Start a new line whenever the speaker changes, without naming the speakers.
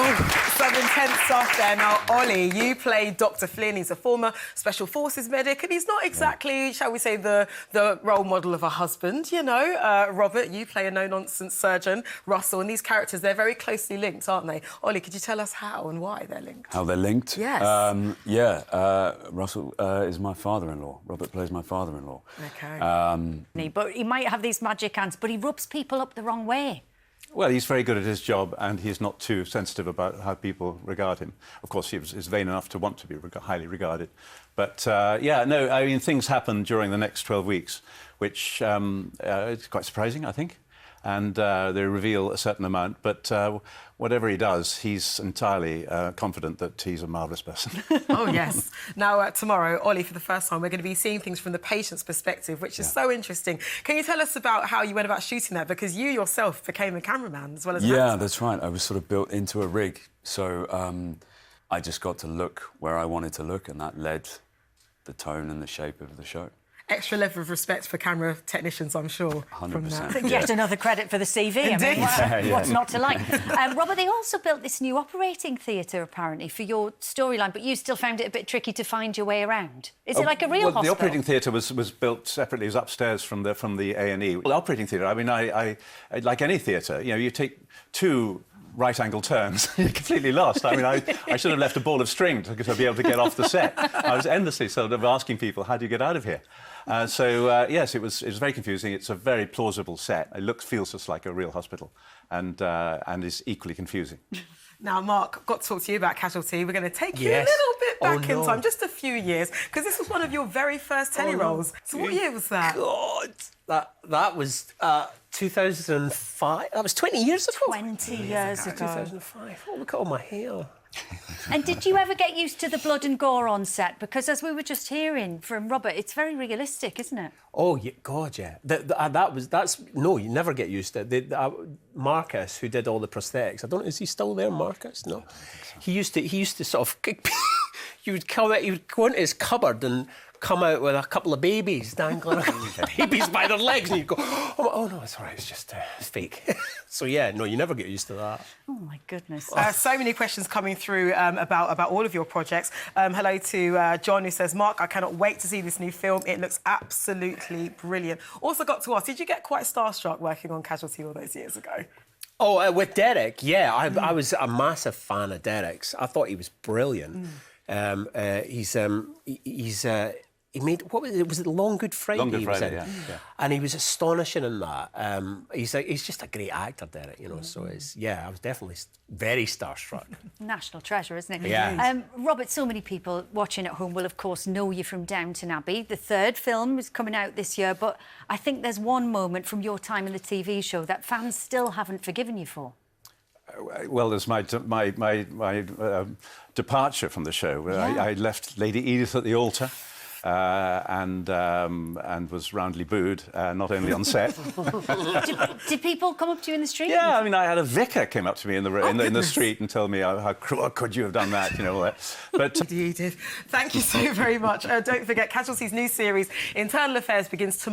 Some intense stuff there. Now, Olly, you play Dr. Flynn. He's a former Special Forces medic, and he's not exactly, shall we say, the role model of a husband, you know. Robert, you play a no-nonsense surgeon, Russell, and these characters, they're very closely linked, aren't they? Olly, could you tell us how and why they're linked?
How they're linked?
Yes.
Russell is my father-in-law. Robert plays my father-in-law.
OK.
But he might have these magic hands, but he rubs people up the wrong way.
Well, he's very good at his job, and he's not too sensitive about how people regard him. Of course, he is vain enough to want to be highly regarded. But, yeah, no, I mean, things happen during the next 12 weeks, which is quite surprising, I think. And they reveal a certain amount. But whatever he does, he's entirely confident that he's a marvellous person.
Oh, yes. Now, tomorrow, Olly, for the first time, we're going to be seeing things from the patient's perspective, which is so interesting. Can you tell us about how you went about shooting that? Because you yourself became a cameraman as well as an actor.
That's right. I was sort of built into a rig. So I just got to look where I wanted to look, and that led the tone and the shape of the show.
Extra level of respect for camera technicians, I'm sure.
100%.
Yet another credit for the CV.
Indeed.
I mean, what's not to like? Robert, they also built this new operating theatre, apparently, for your storyline, but you still found it a bit tricky to find your way around. Is it like a real hospital?
The operating theatre was built separately. It was upstairs from the A&E. Well, the operating theatre, I mean, I like any theatre, you know, you take two right-angle turns, you're completely lost. I mean, I should have left a ball of string to be able to get off the set. I was endlessly sort of asking people, how do you get out of here? Yes, it was very confusing. It's a very plausible set. It feels just like a real hospital, and is equally confusing.
Now, Mark, got to talk to you about Casualty. We're going to take you a little bit back in time, just a few years, because this was one of your very first telly roles. So what year was that?
God, that was 2005. That was 20 years ago.
20 years ago.
2005. Oh, look at all my hair.
And did you ever get used to the blood and gore on set? Because as we were just hearing from Robert, it's very realistic, isn't it?
Oh, yeah, God, yeah. No, you never get used to it. Marcus, who did all the prosthetics, is he still there, Marcus? No. He used to sort of... he would go into his cupboard and come out with a couple of babies dangling, babies by their legs, and you'd go, oh no, it's all right, it's just it's fake. So yeah, no, you never get used to that.
Oh my goodness.
So many questions coming through about all of your projects. Hello to John, who says, Mark, I cannot wait to see this new film. It looks absolutely brilliant. Also got to ask, did you get quite starstruck working on Casualty all those years ago?
Oh, with Derek, yeah, I was a massive fan of Derek's. I thought he was brilliant. He made, what was it? Was it Long Good Friday?
Long Good Friday,
yeah.
Yeah.
And he was astonishing in that. He's just a great actor, Derek, you know, so I was definitely very starstruck.
National treasure, isn't it?
Yeah.
Robert, so many people watching at home will, of course, know you from Downton Abbey. The third film is coming out this year, but I think there's one moment from your time in the TV show that fans still haven't forgiven you for.
Well, there's my departure from the show. I left Lady Edith at the altar. And was roundly booed, not only on set.
Did people come up to you in the street?
Yeah, I mean, I had a vicar came up to me in the street and told me how cruel could you have done that, you know, all that. But
You did. Thank you so very much. Don't forget, Casualty's new series, Internal Affairs, begins tomorrow.